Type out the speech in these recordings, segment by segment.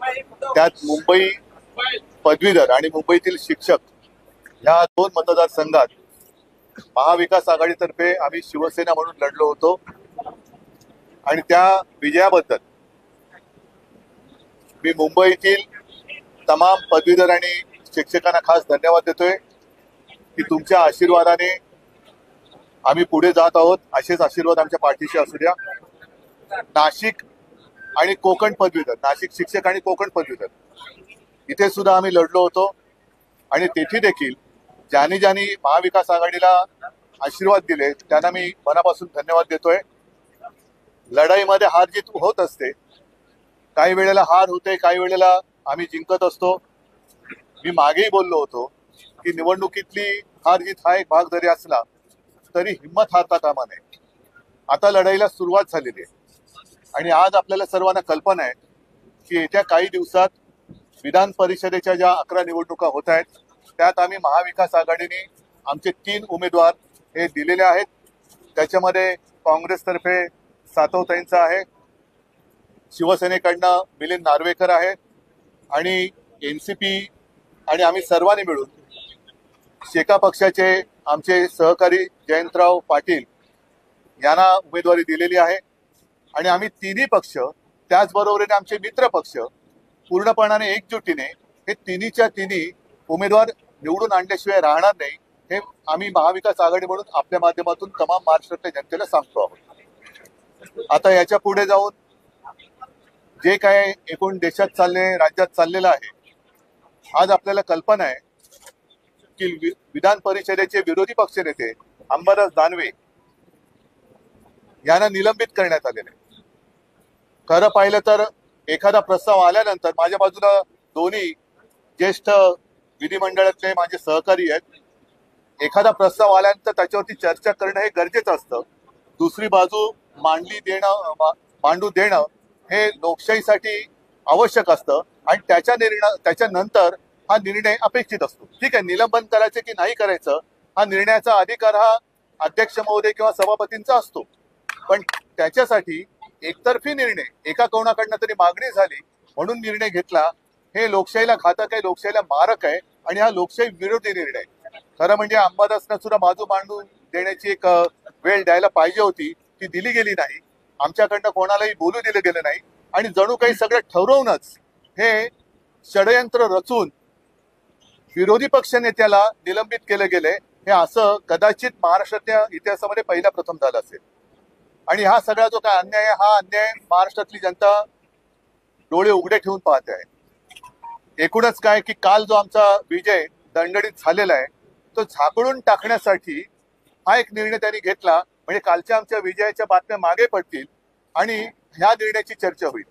त्यात मुंबई पदवीधर आणि मुंबईतील शिक्षक या दोन मतदारसंघात महाविकास आघाडीतर्फे आम्ही शिवसेना म्हणून लढलो होतो आणि त्या विजयाबद्दल मी मुंबईतील तमाम पदवीधर आणि शिक्षकांना खास धन्यवाद देतोय की तुमच्या आशीर्वादाने आम्ही पुढे जात आहोत. असेच आशीर्वाद आमच्या पाठीशी असू द्या. नाशिक आणि कोकण पदवीधर, नाशिक शिक्षक आणि कोकण पदवीधर इथे सुद्धा आम्ही लढलो होतो आणि तेथे देखील ज्यांनी ज्यांनी महाविकास आघाडीला आशीर्वाद दिले त्यांना मी मनापासून धन्यवाद देतोय. लढाईमध्ये हार जीत होत असते, काही वेळेला हार होते, काही वेळेला आम्ही जिंकत असतो. मी मागेही बोललो होतो की निवडणुकीतली हार जीत हा एक भाग जरी असला तरी हिंमत हारता कामा नये. आता लढाईला सुरुवात झालेली आहे आणि आज आपल्याला सर्वांना कल्पना आहे की येत्या काही दिवसात विधान परिषदेच्या ज्या 11 निवडणुका होत आहेत त्यात आम्ही महाविकास आघाडीने आमचे 3 उमेदवार हे दिलेले आहेत. त्याच्यामध्ये काँग्रेसतर्फे सातवताईंचा आहे, शिवसेनेकडनं मिलिंद नार्वेकर आहे आणि एनसीपी आणि आम्ही सर्वांनी मिळून शेका पक्षाचे आमचे सहकारी जयंतराव पाटील यांना उमेदवारी दिलेली आहे. आणि आम्ही तिन्ही पक्ष त्याचबरोबरीने आमचे मित्र पक्ष पूर्णपणाने एकजुटीने हे तिन्हीच्या तिन्ही उमेदवार निवडून आणल्याशिवाय राहणार नाही हे आम्ही महाविकास आघाडी म्हणून आपल्या माध्यमातून तमाम महाराष्ट्रातल्या जनतेला सांगतो आहोत. आता याच्या पुढे जाऊन जे काय एकूण देशात चालले, राज्यात चाललेलं आहे, आज आपल्याला कल्पना आहे की विधान परिषदेचे विरोधी पक्षनेते अंबादास दानवे यांना निलंबित करण्यात आलेले. खरं पाहिलं तर एखादा प्रस्ताव आल्यानंतर माझ्या बाजूला दोन्ही ज्येष्ठ विधिमंडळातले माझे सहकारी आहेत. एखादा प्रस्ताव आल्यानंतर त्याच्यावरती चर्चा करणं हे गरजेचं असतं. दुसरी बाजू मांडू देणं हे लोकशाहीसाठी आवश्यक असतं आणि त्याच्यानंतर हा निर्णय अपेक्षित असतो. ठीक आहे, निलंबन करायचं की नाही करायचं हा निर्णयाचा अधिकार हा अध्यक्ष महोदय किंवा सभापतींचा असतो. पण त्याच्यासाठी एकतर्फी निर्णय एका कोणाकडनं तरी मागणी झाली म्हणून निर्णय घेतला हे लोकशाहीला घातक आहे, लोकशाहीला मारक आहे आणि हा लोकशाही विरोधी निर्णय आहे. खरं म्हणजे अंबादासनं सुद्धा बाजू मांडून देण्याची एक वेळ द्यायला पाहिजे होती, ती दिली गेली नाही. आमच्याकडनं कोणालाही बोलू दिलं गेलं नाही आणि जणू काही सगळं ठरवूनच हे षडयंत्र रचून विरोधी पक्ष नेत्याला निलंबित केले गेले. हे असं कदाचित महाराष्ट्राच्या इतिहासामध्ये पहिला प्रथम झालं असेल. आणि हा सगळा जो काय अन्याय आहे हा अन्याय महाराष्ट्रातली जनता डोळे उघडे ठेवून पाहते आहे. एकूणच काय की काल जो आमचा विजय दणदणीत झालेला आहे तो झाकळून टाकण्यासाठी हा एक निर्णय त्यांनी घेतला. म्हणजे कालच्या आमच्या विजयाच्या बातम्या मागे पडतील आणि ह्या निर्णयाची चर्चा होईल.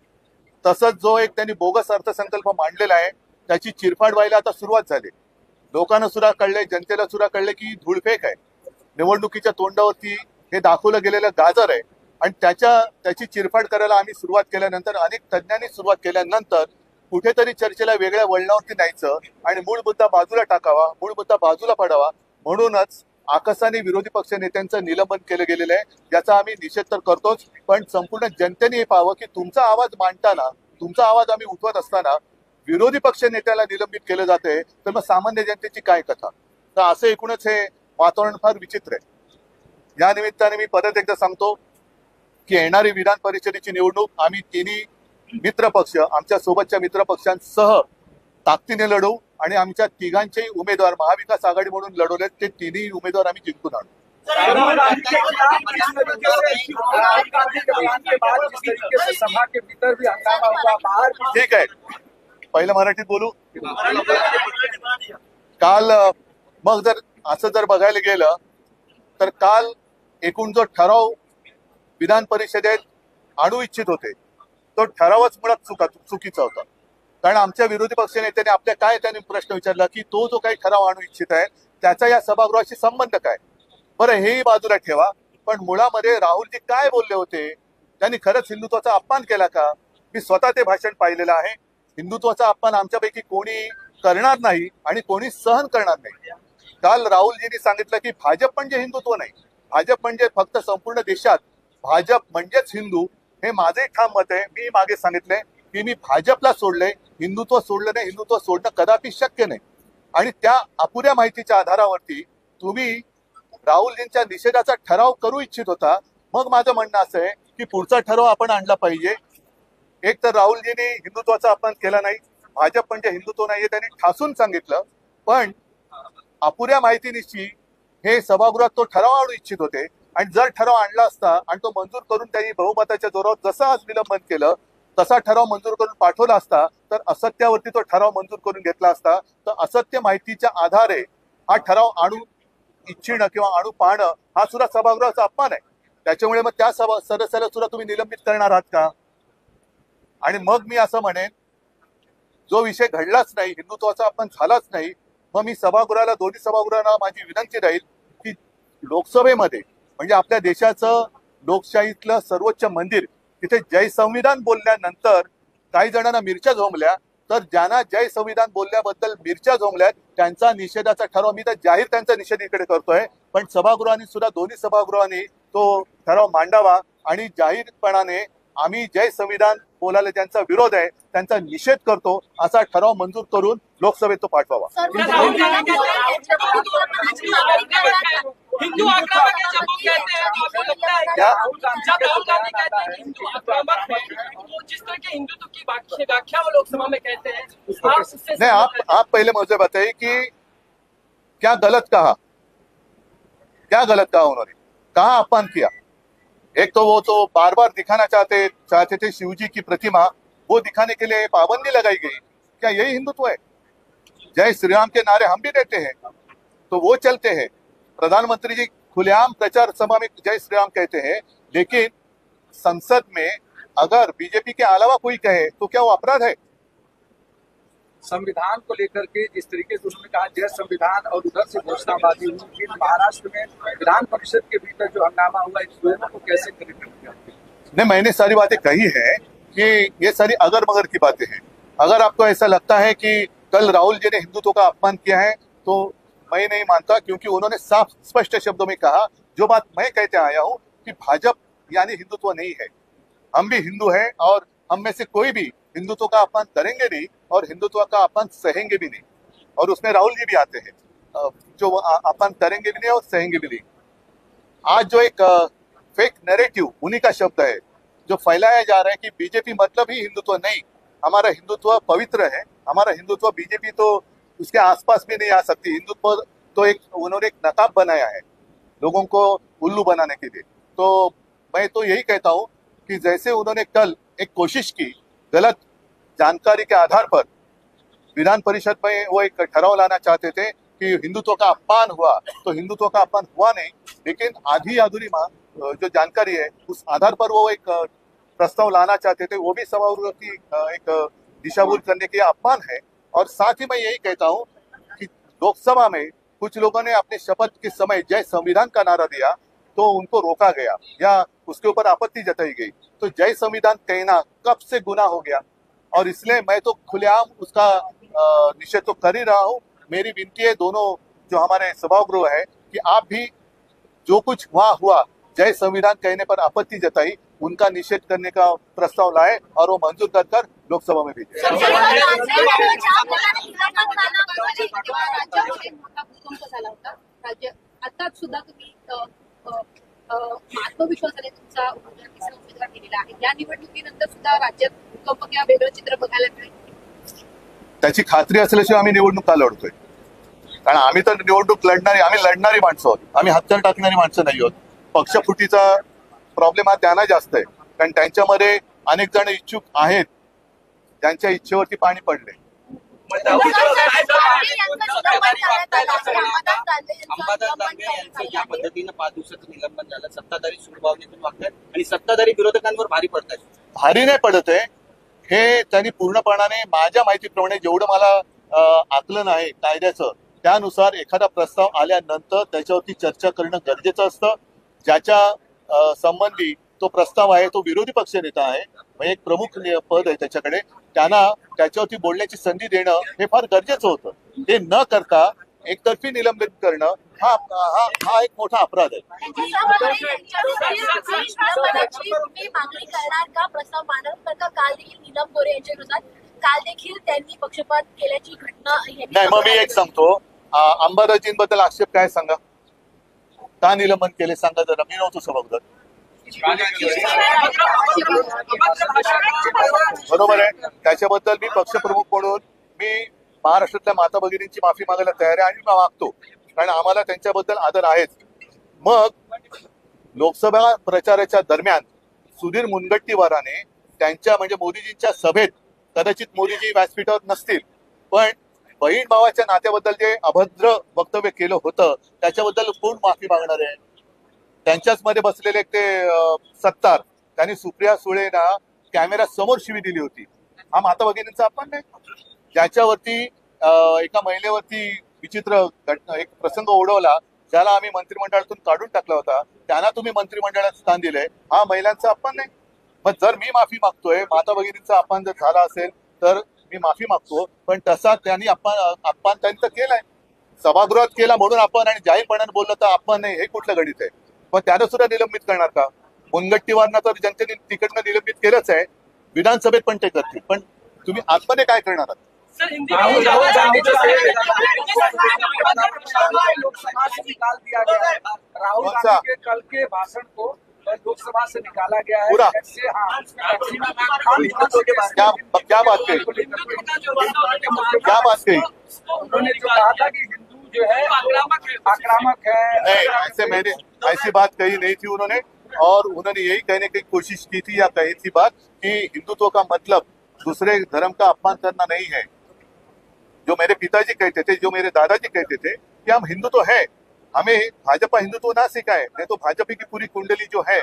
तसंच जो एक त्यांनी बोगस अर्थसंकल्प मांडलेला आहे त्याची चिरफाड व्हायला आता सुरुवात झाली. लोकांना सुद्धा कळले, जनतेला सुद्धा कळले की धूळफेक आहे, निवडणुकीच्या तोंडावरती हे दाखवलं गेलेलं गाजर आहे. आणि त्याची चिरफाड करायला आम्ही सुरुवात केल्यानंतर, अनेक तज्ज्ञांनी सुरुवात केल्यानंतर कुठेतरी चर्चेला वेगळ्या वळणावरती न्यायचं आणि मूळ मुद्दा बाजूला टाकावा, मूळ मुद्दा बाजूला पडावा म्हणूनच आकसाने विरोधी पक्ष नेत्यांचं निलंबन केलं गेलेलं आहे. याचा आम्ही निषेध तर करतोच, पण संपूर्ण जनतेने हे पाहावं की तुमचा आवाज मांडताना, तुमचा आवाज आम्ही उठवत असताना विरोधी पक्ष नेत्याला निलंबित केलं जाते तर मग सामान्य जनतेची काय कथा. तर असं एकूणच हे वातावरण फार विचित्र आहे. या निमित्ताने मी परत एकदा सांगतो की येणारी विधान परिषदेची निवडणूक आम्ही तिन्ही मित्र पक्ष आमच्या सोबतच्या मित्र पक्षांसह ताकदीने लढवू आणि आमच्या तिघांचेही उमेदवार महाविकास आघाडी म्हणून लढवले ते तिन्ही उमेदवार आम्ही जिंकून आणू. ठीक आहे, पहिलं मराठीत बोलू. काल मग जर असं जर बघायला गेलं तर काल एकूण जो ठराव विधान परिषदेत आणू इच्छित होते तो ठरावच मुळात चुकीचा होता. कारण आमच्या विरोधी पक्ष नेत्याने आपल्या काय त्यांनी प्रश्न विचारला की तो जो काही ठराव आणू इच्छित आहे त्याचा या सभागृहाशी संबंध काय. बरं, हेही बाजूला ठेवा, पण मुळामध्ये राहुलजी काय बोलले होते, त्यांनी खरंच हिंदुत्वाचा अपमान केला का. मी स्वतः ते भाषण पाहिलेलं आहे. हिंदुत्वाचा अपमान आमच्यापैकी कोणी करणार नाही आणि कोणी सहन करणार नाही. काल राहुलजींनी सांगितलं की भाजप म्हणजे हिंदुत्व नाही, भाजप म्हणजे फक्त संपूर्ण देशात भाजप म्हणजेच हिंदू. हे माझे ठाम मत आहे. मी मागे सांगितले की मी भाजपला सोडलंय, हिंदुत्व सोडलं नाही, हिंदुत्व सोडणं कदापि शक्य नाही. आणि त्या अपुऱ्या माहितीच्या आधारावरती तुम्ही राहुलजींच्या निषेधाचा ठराव करू इच्छित होता. मग माझं म्हणणं असं आहे की पुढचा ठराव आपण आणला पाहिजे. एक तर राहुलजींनी हिंदुत्वाचा अपमान केला नाही, भाजप म्हणजे हिंदुत्व नाहीये त्यांनी ठासून सांगितलं, पण अपुऱ्या माहितीनिशी हे सभागृहात तो ठराव आणू इच्छित होते. आणि जर ठराव आणला असता आणि तो मंजूर करून त्यांनी बहुमताच्या जोरावर जसं आज विलंबन केलं तसा ठराव मंजूर करून पाठवला असता तर असत्यावरती तो ठराव मंजूर करून घेतला असता. तर असत्य माहितीच्या आधारे हा ठराव आणू इच्छिणं किंवा आणू पाहणं हा सुद्धा सभागृहाचा अपमान आहे. त्याच्यामुळे मग त्या सदस्याला सुद्धा तुम्ही निलंबित करणार आहात का? आणि मग मी असं म्हणेन, जो विषय घडलाच नाही, हिंदुत्वाचा अपमान झालाच नाही, मग मी सभागृहाला, दोन्ही सभागृहांना माझी विनंती राहील की लोकसभेमध्ये म्हणजे आपल्या देशाचं लोकशाहीतलं सर्वोच्च मंदिर तिथे जय संविधान बोलल्यानंतर काही जणांना मिरच्या झोंबल्या, तर ज्यांना जय संविधान बोलल्याबद्दल मिरच्या झोंबल्यात त्यांचा निषेधाचा ठराव, मी तर जाहीर त्यांचा निषेध इकडे करतोय, पण सभागृहांनी सुद्धा, दोन्ही सभागृहांनी तो ठराव मांडावा आणि जाहीरपणाने आम्ही जय संविधान बोलायला ज्यांचा विरोध आहे त्यांचा निषेध करतो असा ठराव मंजूर करून लोकसभेत तो पाठवावा. हिंदू आक्रामक है जब वो कहते हैं तो आपको लगता है क्या जब राहुल गांधी कहते हैं कि हिंदू आक्रामक है तो जिस तरह के हिंदुत्व की व्याख्या वो लोकसभा में कहते हैं आप उससे नहीं, आप पहले मुझे बताइए कि क्या गलत कहा, क्या गलत कहा उन्होंने, कहाँ अपमान किया? एक तो वो तो बार बार दिखाना चाहते थे शिवजी की प्रतिमा, वो दिखाने के लिए पाबंदी लगाई गई. क्या यही हिंदुत्व है? जय श्री राम के नारे हम भी देते हैं तो वो चलते हैं, प्रधानमंत्री जी खुलेआम प्रचार सभा में जय श्री राम कहते हैं, लेकिन संसद में अगर बीजेपी के अलावा कोई कहे तो क्या वो अपराध है? संविधान को लेकर के जिस तरीके से उन्होंने कहा जय संविधान और उधर से घोषणाबाजी हुई, फिर महाराष्ट्र में विधान परिषद के भीतर जो हंगामा हुआ, इस दोनों को कैसे कनेक्ट किया? नहीं, मैंने सारी बातें कही है कि ये सारी अगर मगर की बातें हैं. अगर आपको ऐसा लगता है कि कल राहुल जी ने हिंदुत्व का अपमान किया है तो मैं नहीं मानता, क्योंकि उन्होंने साफ स्पष्ट शब्दों में कहा जो बात मैं कहते आया हूं कि भाजपा यानी हिंदुत्व नहीं है. हम भी हिंदू हैं और हम में से कोई भी हिंदुत्व का अपमान करेंगे नहीं और हिंदुत्व का अपमान सहेंगे भी नहीं. और उसमें राहुल जी भी आते हैं जो अपमान करेंगे भी नहीं और सहेंगे भी नहीं. आज जो एक फेक नैरेटिव उन्हीं का शब्द है जो फैलाया जा रहा है कि बीजेपी मतलब ही हिंदुत्व नहीं, हमारा हिंदुत्व पवित्र है, हमारा हिंदुत्व बीजेपी तो उसके आसपास भी नहीं आ सकती. हिंदुत्व तो उन्होंने एक नकाब बनाया है लोगों को उल्लू बनाने के लिए. तो मैं तो यही कहता हूं कि जैसे उन्होंने कल एक कोशिश की गलत जानकारी के आधार पर विधान परिषद में वो एक ठराव लाना चाहते थे कि हिंदुत्व का अपमान हुआ, तो हिंदुत्व का अपमान हुआ नहीं, लेकिन आधी अधूरी जो जानकारी है उस आधार पर वो एक प्रस्ताव लाना चाहते थे, वो भी सभागृह की एक दिशाभूल करने के अपमान है. और साथ ही मैं यही कहता हूं कि लोकसभा में कुछ लोगों ने अपने शपथ के समय जय संविधान का नारा दिया तो उनको रोका गया या उसके ऊपर आपत्ति जताई गई. तो जय संविधान कहना कब से गुनाह हो गया, और इसलिए मैं तो खुलेआम उसका निषेध तो कर ही रहा हूं. मेरी विनती है दोनों जो हमारे सभागृह है कि आप भी जो कुछ वहां हुआ जय संविधान कहने पर आपत्ति जताई उनका निषेध करने का प्रस्ताव लाए और वो मंजूर कर लोकसभा में भेजे. आता सुद्धा तुम्ही आत्मविश्वासाने तुमचा उमेदवार केलेला आहे, या निवडणुकीनंतर सुद्धा राज्यात भूकंप किंवा वेगळं चित्र बघायला मिळेल? त्याची खात्री असल्याशिवाय आम्ही निवडणूक का लढतोय? कारण आम्ही तर निवडणूक आम्ही लढणारी माणसं आहोत, आम्ही हत्यार टाकणारी माणसं नाही आहोत. पक्षफुटीचा प्रॉब्लेम हा त्यांना जास्त आहे, कारण त्यांच्यामध्ये अनेक जण इच्छुक आहेत त्यांच्या इच्छेवरती पाणी पडले. या पद्धतीनं 5 दिवसाचं निलंबन झालं, सत्ताधारी सूडभावनेतून वागतात आणि सत्ताधारी विरोधकांवर भारी पडतात. भारी नाही पडत आहे हे त्यांनी पूर्णपणाने माझ्या माहितीप्रमाणे जेवढं मला आकलन आहे कायद्याचं त्यानुसार एखादा प्रस्ताव आल्यानंतर त्याच्यावरती चर्चा करणं गरजेचं असतं. ज्याच्या संबंधी तो प्रस्ताव आहे तो विरोधी पक्ष नेता आहे, एक प्रमुख पद आहे त्याच्याकडे, त्यांना त्याच्यावरती बोलण्याची संधी देणं हे फार गरजेचं होतं. ते न करता एकतर्फी निलंबित करणं हा एक मोठा अपराध आहे. तुम्ही मागणी करणार का, प्रस्ताव मांडणार का? काल देखील नीलम गोरे यांच्या विरोधात काल देखील त्यांनी पक्षपात केल्याची घटना नाही. मग मी एक सांगतो, अंबादासजींबद्दल आक्षेप काय सांगा, का निलंबन केले सांगा जरा. मी नव्हतो सभागृहात. बरोबर आहे. त्याच्याबद्दल मी पक्षप्रमुख म्हणून मी महाराष्ट्रातल्या माता भगिनींची माफी मागायला तयार आहे आणि मागतो, कारण आम्हाला त्यांच्याबद्दल आदर आहेच. मग लोकसभा प्रचाराच्या दरम्यान सुधीर मुनगंटीवाराने त्यांच्या म्हणजे मोदीजींच्या सभेत, कदाचित मोदीजी व्यासपीठावर नसतील, पण बहीण भावाच्या नात्याबद्दल जे अभद्र वक्तव्य केलं होतं त्याच्याबद्दल कोण माफी मागणार आहे? त्यांच्याच मध्ये बसलेले ते सत्तार, त्यांनी सुप्रिया सुळेंना कॅमेरा समोर शिवी दिली होती. हा माता भगिनींचा अपमान नाही? ज्याच्यावरती एका महिलेवरती विचित्र एक प्रसंग ओढवला, ज्याला आम्ही मंत्रिमंडळातून काढून टाकला होता, त्यांना तुम्ही मंत्रिमंडळात स्थान दिलंय, हा महिलांचा अपमान नाही? मग जर मी माफी मागतोय, माता भगिनींचा अपमान जर झाला असेल तर मी माफी मागतो, पण तसा त्यांनी अपमान त्यांनी तर केलाय, सभागृहात केला म्हणून आपण, आणि जाहीरपणाने बोललं तर अपमान नाही, हे कुठलं गणित आहे? पण त्यानं सुद्धा निलंबित करणार का? मुनगंटीवारना तर जनतेने तिकडनं निलंबित केलंच आहे, विधानसभेत पण ते करतील, पण तुम्ही आतमध्ये काय करणार आहात? राहुल गांधी लोकसभा से निकाल दिया गया है। राहुल गांधी के कल के भाषण को लोकसभा से निकाला गया है पूरा। क्या बात कही? क्या बात कही? उन्होंने जो कहा था कि हिंदू जो है आक्रामक है। नहीं, ऐसी बात कही नहीं थी उन्होंने, और उन्होंने यही कहने की कोशिश की थी या कही थी बात कि हिंदुत्व का मतलब दूसरे धर्म का अपमान करना नहीं है। जो मेरे पिताजी कहते थे, जो मेरे दादाजी कहते थे कि हम हिंदू तो है, हमें भाजपा हिंदुत्व ना सिखाए, नहीं तो भाजपा की पूरी कुंडली जो है,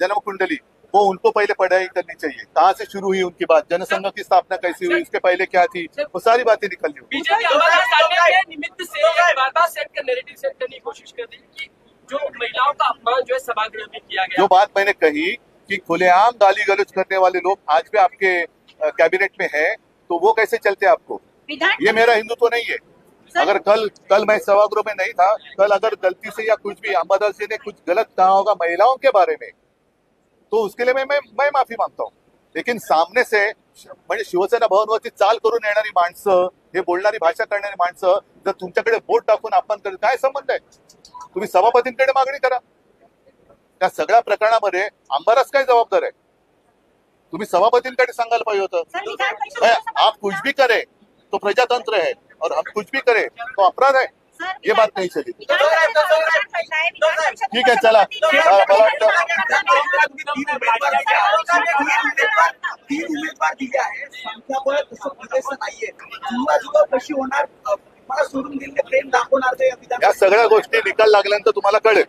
जन्म कुंडली, वो उनको पहले पढ़ाई करनी चाहिए। कहाँ से शुरू हुई उनकी बात, जनसंघ की स्थापना कैसी हुई, इसके पहले क्या थी, वो सारी बातें निकल ली। बीजेपी के निमित्त से एक वादा सेट कर, नैरेटिव सेट करने की कोशिश कर रही है कि जो महिलाओं का अपमान जो है सभागृह में किया गया। जो बात मैंने कही कि खुलेआम गाली गलौज करने वाले लोग आज भी आपके कैबिनेट में है, तो वो कैसे चलते आपको? ये मेरा हिंदुत्व नहीं है। अगर कल मैं सभागृह में नहीं था, कल अगर गलती से या कुछ भी अंबादास जी ने कुछ गलत कहा होगा महिलाओं के बारे में, तो उसके लिए मैं माफी मागता हूँ। लेकिन सामने से म्हणजे शिवसेना भवनवरती चाल करून येणारी माणसं, हे बोलणारी भाषा करणारी माणसं जर तुमच्याकडे बोट टाकून अपमान करत, काय संबंध आहे? तुम्ही सभापतींकडे मागणी करा। त्या सगळ्या प्रकरणामध्ये अंबादास काय जबाबदार आहे? तुम्ही सभापतींकडे सांगायला पाहिजे होतं। आप कुछ भी करे तो प्रजातंत्र है, और हम कुछ भी करे तो अपराध है, ये बात नहीं चली। ठीक है, चला। तीन उमेदवार दिले आहे, संख्याबळ तसं पुरेसं नाहीये, जुळवाजुळव कशी होणार, मला सोडून दिलेले प्रेम दाखवणार ते या सगळ्या गोष्टी निकाल लागल्यानंतर तुम्हाला कळेल।